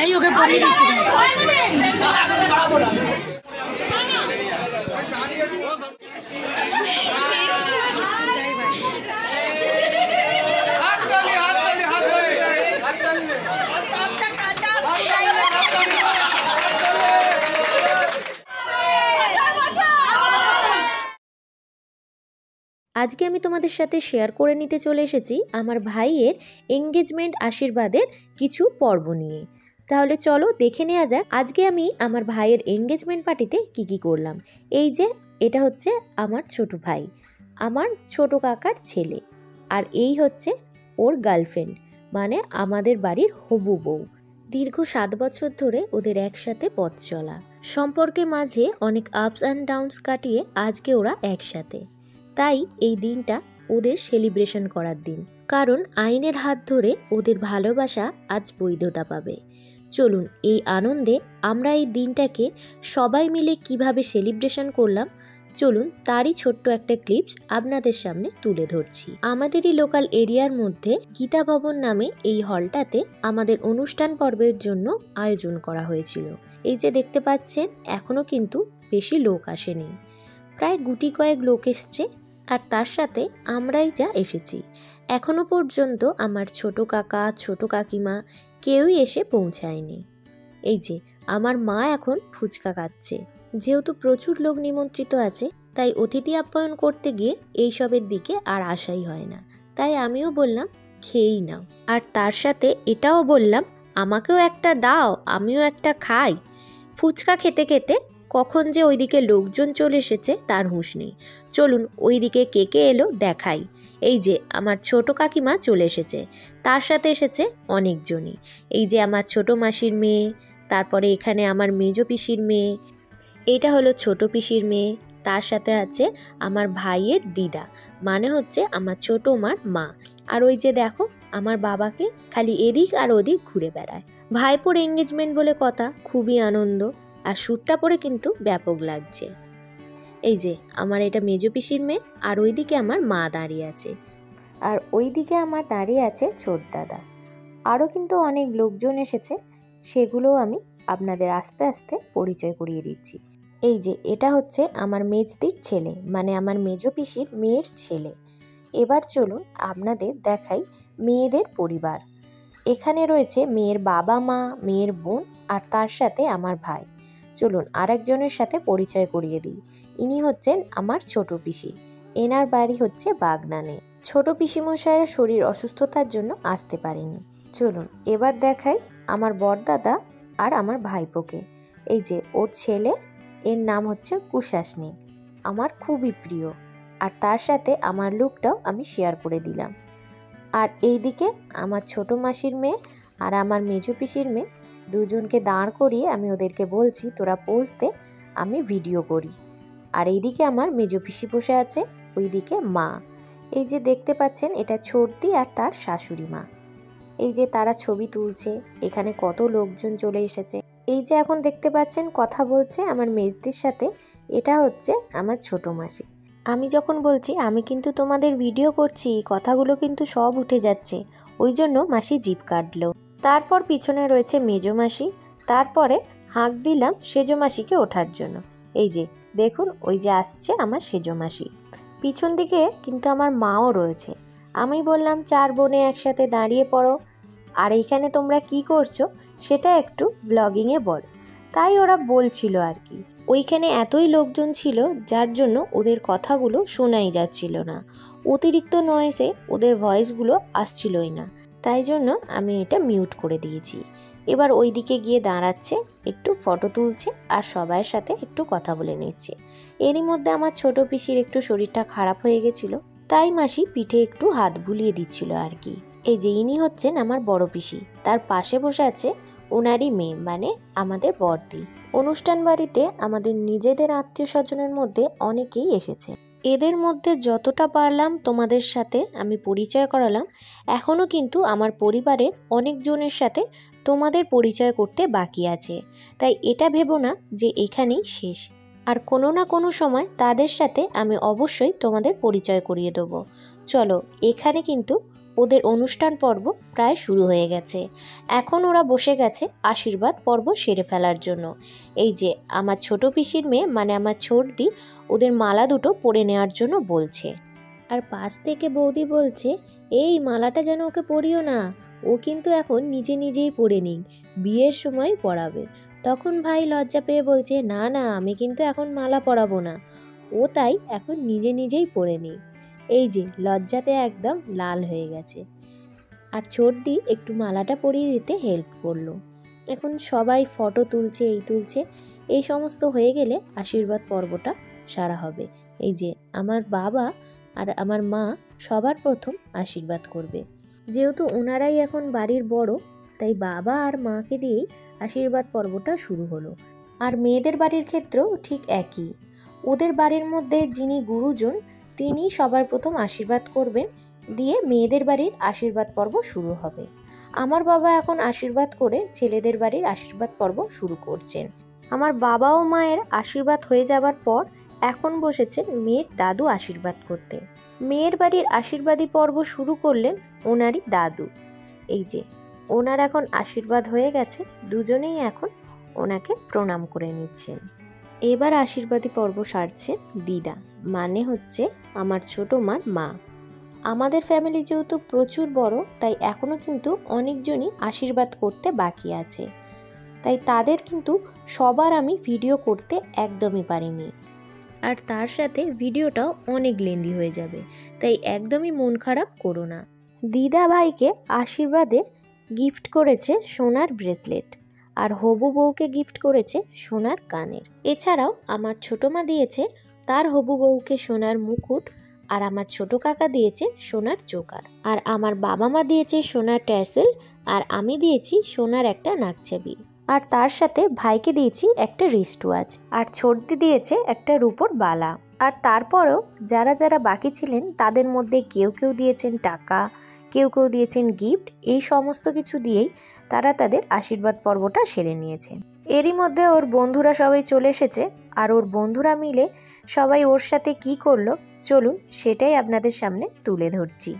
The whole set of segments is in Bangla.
এই ওকে পরিয়ে দিচ্ছি। আজকে আমি তোমাদের সাথে শেয়ার করে নিতে চলে এসেছি আমার ভাইয়ের এঙ্গেজমেন্ট আশীর্বাদের কিছু পর্ব নিয়ে। তাহলে চলো দেখে নেওয়া যাক আজকে আমি আমার ভাইয়ের এঙ্গেজমেন্ট পার্টিতে কি করলাম। এই যে এটা হচ্ছে আমার ছোট ভাই, আমার ছোট কাকার ছেলে, আর এই হচ্ছে ওর গার্লফ্রেন্ড, মানে আমাদের বাড়ির হবু বউ। দীর্ঘ 7 বছর ধরে ওদের একসাথে পথ চলা, সম্পর্কের মাঝে অনেক আপস অ্যান্ড ডাউনস কাটিয়ে আজকে ওরা একসাথে। তাই এই দিনটা ওদের সেলিব্রেশন করার দিন, কারণ আইনের হাত ধরে ওদের ভালোবাসা আজ বৈধতা পাবে। চলুন এই আনন্দে আমরা এই দিনটাকে সবাই মিলে কিভাবে সেলিব্রেশন করলাম, চলুন তারই ছোট্ট একটা ক্লিপস আপনাদের সামনে তুলে ধরছি। আমাদেরই লোকাল এরিয়ার মধ্যে গীতা ভবন নামে এই হলটাতে আমাদের অনুষ্ঠান পর্বের জন্য আয়োজন করা হয়েছিল। এই যে দেখতে পাচ্ছেন এখনো কিন্তু বেশি লোক আসেনি, প্রায় গুটি কয়েক লোক এসছে, আর তার সাথে আমরাই যা এসেছি। এখনো পর্যন্ত আমার ছোট কাকা ছোট কাকিমা কেউই এসে পৌঁছায়নি। এই যে আমার মা এখন ফুচকা খাচ্ছে, যেহেতু প্রচুর লোক নিমন্ত্রিত আছে তাই অতিথি আপ্যায়ন করতে গিয়ে এইসবের দিকে আর আসাই হয় না। তাই আমিও বললাম খেয়েই নাও, আর তার সাথে এটাও বললাম আমাকেও একটা দাও, আমিও একটা খাই। ফুচকা খেতে খেতে কখন যে ওইদিকে লোকজন চলে এসেছে তার হুঁশ নেই। চলুন ওইদিকে কে কে এলো দেখাই। এই যে আমার ছোট কাকিমা চলে এসেছে, তার সাথে এসেছে অনেকজনই। এই যে আমার ছোট মাসির মেয়ে, তারপরে এখানে আমার মেজো পিসির মেয়ে, এটা হলো ছোট পিসির মেয়ে, তার সাথে আছে আমার ভাইয়ের দিদা, মানে হচ্ছে আমার ছোট মার মা। আর ওই যে দেখো আমার বাবাকে খালি এদিক আর ওদিক ঘুরে বেড়ায়। ভাইপোর এঙ্গেজমেন্ট বলে কথা, খুবই আনন্দ, আর শ্যুটটা পরে কিন্তু ব্যাপক লাগছে। এই যে আমার এটা মেজো পিসির মেয়ে, আর ওইদিকে আমার মা দাঁড়িয়ে আছে, আর ওইদিকে আমার দাঁড়িয়ে আছে ছোট দাদা। আরও কিন্তু অনেক লোকজন এসেছে, সেগুলোও আমি আপনাদের আস্তে আস্তে পরিচয় করিয়ে দিচ্ছি। এই যে এটা হচ্ছে আমার মেজদির ছেলে, মানে আমার মেজো পিসির মেয়ের ছেলে। এবার চলুন আপনাদের দেখাই মেয়েদের পরিবার। এখানে রয়েছে মেয়ের বাবা মা, মেয়ের বোন, আর তার সাথে আমার ভাই। চলুন আরেকজনের সাথে পরিচয় করিয়ে দিই। ইনি হচ্ছেন আমার ছোট পিসি, এনার বাড়ি হচ্ছে বাগনানে। ছোট পিসিমশাইয়ের শরীর অসুস্থতার জন্য আসতে পারেনি। চলুন এবার দেখাই আমার বড়দাদা আর আমার ভাইপোকে। এই যে ওর ছেলে, এর নাম হচ্ছে কুশাসনী, আমার খুবই প্রিয়, আর তার সাথে আমার লুকটাও আমি শেয়ার করে দিলাম। আর এইদিকে আমার ছোট মাসির মেয়ে আর আমার মেজো পিসির মেয়ে, দুজনকে দাঁড় করিয়ে আমি ওদেরকে বলছি তোরা পোজ দে, আমি ভিডিও করি। আর এইদিকে আমার মেজো পিসি বসে আছে, ওইদিকে মা। এই যে দেখতে পাচ্ছেন এটা ছোটদি আর তার শাশুড়ি মা। এই যে তারা ছবি তুলছে, এখানে কত লোকজন চলে এসেছে। এই যে এখন দেখতে পাচ্ছেন কথা বলছে আমার মেজদির সাথে, এটা হচ্ছে আমার ছোট মাসি। আমি যখন বলছি আমি কিন্তু তোমাদের ভিডিও করছি, কথাগুলো কিন্তু সব উঠে যাচ্ছে, ওই জন্য মাসি জিভ কাটলো। তারপর পিছনে রয়েছে মেজো মাসি, তারপরে হাঁক দিলাম সেজো মাসিকে ওঠার জন্য। এই যে দেখুন ওই যে আসছে আমার সেজো মাসি। পিছন দিকে কিন্তু আমার মাও রয়েছে। আমি বললাম 4 বোনে একসাথে দাঁড়িয়ে পড়ো, আর এইখানে তোমরা কি করছো সেটা একটু ব্লগিংয়ে বলো। তাই ওরা বলছিল আর কি। ওইখানে এতই লোকজন ছিল যার জন্য ওদের কথাগুলো শোনাই যাচ্ছিল না, অতিরিক্ত নয়েসে ওদের ভয়েসগুলো আসছিলই না, তাই জন্য আমি এটা মিউট করে দিয়েছি। এবার ওই দিকে গিয়ে দাঁড়াচ্ছে, একটু ফটো তুলছে আর সবার সাথে একটু কথা বলে নিচ্ছে। এরই মধ্যে আমার ছোট পিসির একটু শরীরটা খারাপ হয়ে গেছিল, তাই মাসি পিঠে একটু হাত বুলিয়ে দিচ্ছিল আর কি। এই যে ইনি হচ্ছেন আমার বড় পিসি, তার পাশে বসে আছে ওনারই মেয়ে, মানে আমাদের বড়দি। অনুষ্ঠান বাড়িতে আমাদের নিজেদের আত্মীয় স্বজনের মধ্যে অনেকেই এসেছে। এদের মধ্যে যতটা পারলাম তোমাদের সাথে আমি পরিচয় করালাম। এখনও কিন্তু আমার পরিবারের অনেকজনের সাথে তোমাদের পরিচয় করতে বাকি আছে, তাই এটা ভেবো না যে এখানেই শেষ। আর কোনো না কোনো সময় তাদের সাথে আমি অবশ্যই তোমাদের পরিচয় করিয়ে দেবো। চলো এখানে কিন্তু ওদের অনুষ্ঠান পর্ব প্রায় শুরু হয়ে গেছে। এখন ওরা বসে গেছে আশীর্বাদ পর্ব সেরে ফেলার জন্য। এই যে আমার ছোট পিসির মেয়ে মানে আমার ছোটদি ওদের মালা দুটো পরে নেওয়ার জন্য বলছে। আর পাশ থেকে বৌদি বলছে, এই মালাটা যেন ওকে পরিও না, ও কিন্তু এখন নিজে নিজেই পরে নিক, বিয়ের সময় পরাবে। তখন ভাই লজ্জা পেয়ে বলছে, না না, আমি কিন্তু এখন মালা পরাবো না, ও তাই এখন নিজে নিজেই পরে নিক। এই যে লজ্জাতে একদম লাল হয়ে গেছে। আর ছোটদি একটু মালাটা পরিয়ে দিতে হেল্প করলো। এখন সবাই ফটো তুলছে, এই সমস্ত হয়ে গেলে আশীর্বাদ পর্বটা সারা হবে। এই যে আমার বাবা আর আমার মা সবার প্রথম আশীর্বাদ করবে। যেহেতু ওনারাই এখন বাড়ির বড়, তাই বাবা আর মাকে দিয়েই আশীর্বাদ পর্বটা শুরু হলো। আর মেয়েদের বাড়ির ক্ষেত্রেও ঠিক একই। ওদের বাড়ির মধ্যে যিনি গুরুজন তিনি সবার প্রথম আশীর্বাদ করবেন, দিয়ে মেয়েদের বাড়ির আশীর্বাদ পর্ব শুরু হবে। আমার বাবা এখন আশীর্বাদ করে ছেলেদের বাড়ির আশীর্বাদ পর্ব শুরু করছেন। আমার বাবা ও মায়ের আশীর্বাদ হয়ে যাবার পর এখন বসেছেন মেয়ের দাদু আশীর্বাদ করতে। মেয়ের বাড়ির আশীর্বাদী পর্ব শুরু করলেন ওনারই দাদু। এই যে ওনার এখন আশীর্বাদ হয়ে গেছে, দুজনেই এখন ওনাকে প্রণাম করে নিচ্ছেন। এবার আশীর্বাদী পর্ব সারছে দিদা, মানে হচ্ছে আমার ছোট মার মা। আমাদের ফ্যামিলি যেহেতু প্রচুর বড়, তাই এখনও কিন্তু অনেকজনই আশীর্বাদ করতে বাকি আছে, তাই তাদের কিন্তু সবার আমি ভিডিও করতে একদমই পারিনি। আর তার সাথে ভিডিওটাও অনেক লেন্দি হয়ে যাবে, তাই একদমই মন খারাপ করো না। দিদা ভাইকে আশীর্বাদে গিফট করেছে সোনার ব্রেসলেট, আর হবু বউকে গিফট করেছে সোনার কানের। এছাড়াও আমার ছোটো মা দিয়েছে তার হবু বউকে সোনার মুকুট, আর আমার ছোট কাকা দিয়েছে সোনার চোকার, আর আমার বাবা মা দিয়েছে সোনার ট্যাসেল, আর আমি দিয়েছি সোনার একটা নাকছাবি, আর তার সাথে ভাইকে দিয়েছি একটা রিস্ট ওয়াচ, আর ছোটদি দিয়েছে একটা রূপোর বালা। আর তারপরেও যারা যারা বাকি ছিলেন তাদের মধ্যে কেউ কেউ দিয়েছেন টাকা, কেউ কেউ দিয়েছেন গিফট। এই সমস্ত কিছু দিয়েই তারা তাদের আশীর্বাদ পর্বটা সেরে নিয়েছেন। এরই মধ্যে ওর বন্ধুরা সবাই চলে এসেছে, আর ওর বন্ধুরা মিলে সবাই ওর সাথে কি করলো চলুন সেটাই আপনাদের সামনে তুলে ধরছি।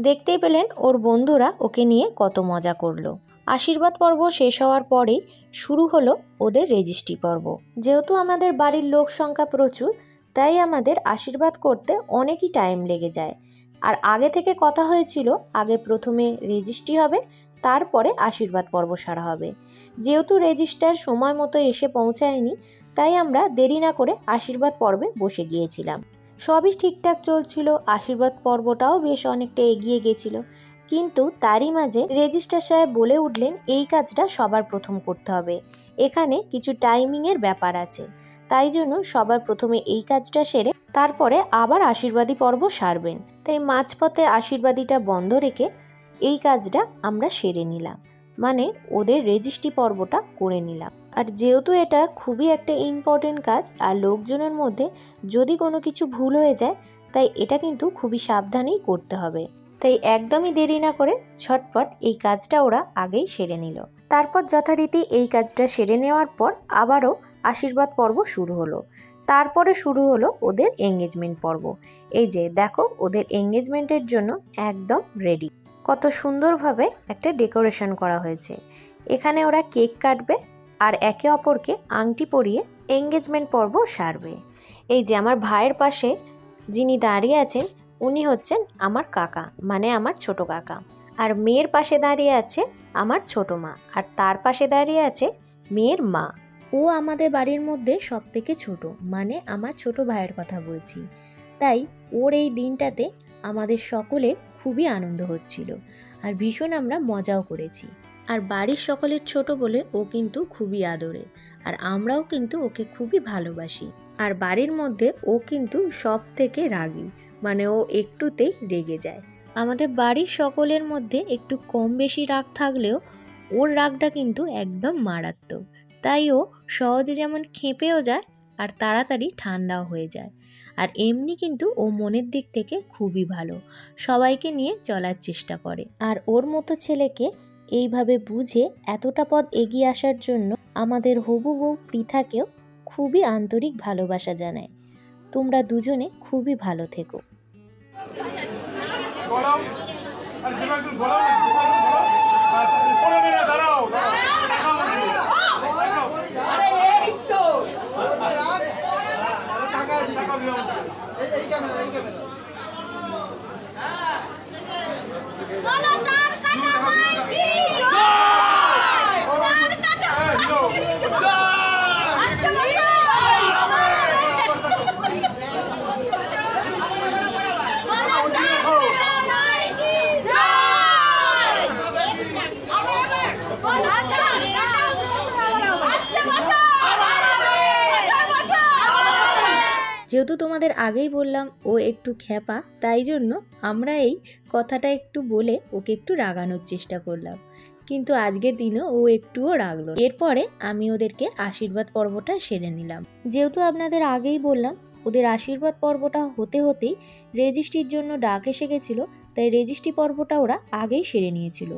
দেখতেই পেলেন ওর বন্ধুরা ওকে নিয়ে কত মজা করলো। আশীর্বাদ পর্ব শেষ হওয়ার পরেই শুরু হলো ওদের রেজিস্ট্রি পর্ব। যেহেতু আমাদের বাড়ির লোক সংখ্যা প্রচুর, তাই আমাদের আশীর্বাদ করতে অনেকই টাইম লেগে যায়। আর আগে থেকে কথা হয়েছিল আগে প্রথমে রেজিস্ট্রি হবে, তারপরে আশীর্বাদ পর্ব সারা হবে। যেহেতু রেজিস্টার সময় মতো এসে পৌঁছায়নি, তাই আমরা দেরি না করে আশীর্বাদ পর্বে বসে গিয়েছিলাম। সবই ঠিকঠাক চলছিল, আশীর্বাদ পর্বটাও বেশ অনেকটা এগিয়ে গেছিল, কিন্তু তারই মাঝে রেজিস্ট্রার সাহেব বলে উঠলেন এই কাজটা সবার প্রথম করতে হবে, এখানে কিছু টাইমিংয়ের ব্যাপার আছে, তাই জন্য সবার প্রথমে এই কাজটা সেরে তারপরে আবার আশীর্বাদী পর্ব সারবেন। তাই মাঝপথে আশীর্বাদীটা বন্ধ রেখে এই কাজটা আমরা সেরে নিলাম, মানে ওদের রেজিস্ট্রি পর্বটা করে নিলাম। আর যেহেতু এটা খুবই একটা ইম্পর্টেন্ট কাজ, আর লোকজনের মধ্যে যদি কোনো কিছু ভুল হয়ে যায়, তাই এটা কিন্তু খুবই সাবধানেই করতে হবে। তাই একদমই দেরি না করে ঝটপট এই কাজটা ওরা আগেই সেরে নিল। তারপর যথারীতি এই কাজটা সেরে নেওয়ার পর আবারও আশীর্বাদ পর্ব শুরু হলো। তারপরে শুরু হলো ওদের এঙ্গেজমেন্ট পর্ব। এই যে দেখো, ওদের এঙ্গেজমেন্টের জন্য একদম রেডি। কত সুন্দরভাবে একটা ডেকোরেশন করা হয়েছে। এখানে ওরা কেক কাটবে আর একে অপরকে আংটি পরিয়ে এঙ্গেজমেন্ট পর্ব সারবে। এই যে আমার ভাইয়ের পাশে যিনি দাঁড়িয়ে আছেন উনি হচ্ছেন আমার কাকা, মানে আমার ছোট কাকা। আর মেয়ের পাশে দাঁড়িয়ে আছে আমার ছোট মা, আর তার পাশে দাঁড়িয়ে আছে মেয়ের মা। ও আমাদের বাড়ির মধ্যে সব থেকে ছোট, মানে আমার ছোট ভাইয়ের কথা বলছি। তাই ওর এই দিনটাতে আমাদের সকলের খুবই আনন্দ হচ্ছিল আর ভীষণ আমরা মজাও করেছি। আর বাড়ির সকলের ছোট বলে ও কিন্তু খুবই আদরে, আর আমরাও কিন্তু ওকে খুবই ভালোবাসি। আর বাড়ির মধ্যে ও কিন্তু সব থেকে রাগী, মানে ও একটুতেই রেগে যায়। আমাদের বাড়ির সকলের মধ্যে একটু কম বেশি রাগ থাকলেও ওর রাগটা কিন্তু একদম মারাত্মক। তাই ও সহজে যেমন খেপেও যায় আর তাড়াতাড়ি ঠান্ডাও হয়ে যায়। আর এমনি কিন্তু ও মনের দিক থেকে খুবই ভালো, সবাইকে নিয়ে চলার চেষ্টা করে। আর ওর মতো ছেলেকে এইভাবে বুঝে এতটা পথ এগিয়ে আসার জন্য আমাদের হবু বউ পৃথাকেও খুবই আন্তরিক ভালোবাসা জানায়। তোমরা দুজনে খুবই ভালো থেকো। যেহেতু তোমাদের আগেই বললাম ও একটু খ্যাপা, তাই জন্য আমরা এই কথাটা একটু বলে ওকে একটু রাগানোর চেষ্টা করলাম, কিন্তু আজকের দিনও ও একটুও রাগলো। এরপরে আমি ওদেরকে আশীর্বাদ পর্বটা সেরে নিলাম। যেহেতু আপনাদের আগেই বললাম ওদের আশীর্বাদ পর্বটা হতে হতেই রেজিস্ট্রির জন্য ডাক এসে গেছিলো, তাই রেজিস্ট্রি পর্বটা ওরা আগেই সেরে নিয়েছিল।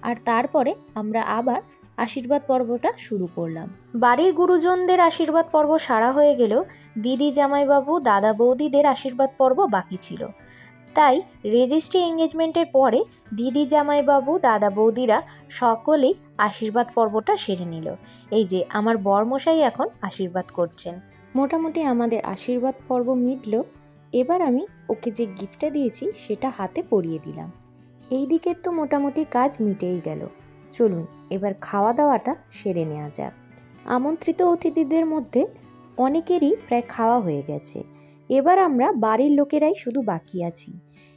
আর তারপরে আমরা আবার আশীর্বাদ পর্বটা শুরু করলাম। বাড়ির গুরুজনদের আশীর্বাদ পর্ব সারা হয়ে গেলেও দিদি জামাইবাবু দাদা বৌদিদের আশীর্বাদ পর্ব বাকি ছিল। তাই রেজিস্ট্রি এঙ্গেজমেন্টের পরে দিদি জামাইবাবু দাদা বৌদিরা সকলেই আশীর্বাদ পর্বটা সেরে নিল। এই যে আমার বরমশাই এখন আশীর্বাদ করছেন। মোটামুটি আমাদের আশীর্বাদ পর্ব মিটল। এবার আমি ওকে যে গিফটটা দিয়েছি সেটা হাতে পরিয়ে দিলাম। এই দিকের তো মোটামুটি কাজ মিটেই গেল। চলুন এবার খাওয়া দাওয়াটা সেরে নেওয়া যাক। আমন্ত্রিত অতিথিদের মধ্যে অনেকেরই প্রায় খাওয়া হয়ে গেছে। এবার আমরা বাড়ির লোকেরাই শুধু বাকি আছি।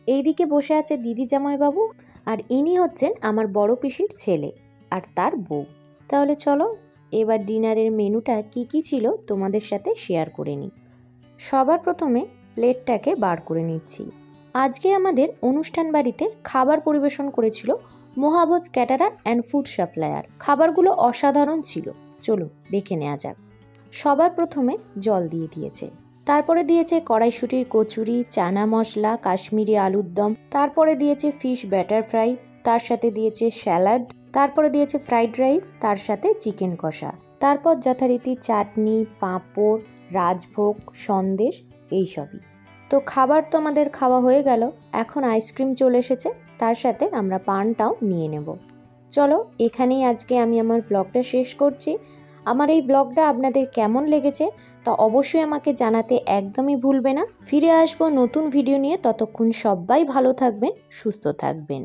এইদিকে বসে আছে দিদি জামাইবাবু, আর ইনি হচ্ছেন আমার বড় পিসির ছেলে আর তার বউ। তাহলে চলো এবার ডিনারের মেনুটা কি ছিল তোমাদের সাথে শেয়ার করে নিই। সবার প্রথমে প্লেটটাকে বার করে নিচ্ছি। আজকে আমাদের অনুষ্ঠান বাড়িতে খাবার পরিবেশন করেছিল মহাভোজ ক্যাটারার অ্যান্ড ফুড সাপ্লায়ার। খাবারগুলো অসাধারণ ছিল, চলো দেখে নেওয়া যাক। সবার প্রথমে জল দিয়ে দিয়েছে, তারপরে দিয়েছে কড়াইশুঁটির কচুরি, চানা মশলা, কাশ্মীরি আলুর দম, তারপরে দিয়েছে ফিশ ব্যাটার ফ্রাই, তার সাথে দিয়েছে স্যালাড, তারপরে দিয়েছে ফ্রাইড রাইস, তার সাথে চিকেন কষা, তারপর যথারীতি চাটনি, পাঁপড়, রাজভোগ, সন্দেশ, এইসবই। তো খাবার তো আমাদের খাওয়া হয়ে গেল, এখন আইসক্রিম চলে এসেছে, তার সাথে আমরা পানটাও নিয়ে নেব। চলো এখানেই আজকে আমি আমার ব্লগটা শেষ করছি। আমার এই ব্লগটা আপনাদের কেমন লেগেছে তা অবশ্যই আমাকে জানাতে একদমই ভুলবে না। ফিরে আসবো নতুন ভিডিও নিয়ে, ততক্ষণ সবাই ভালো থাকবেন, সুস্থ থাকবেন।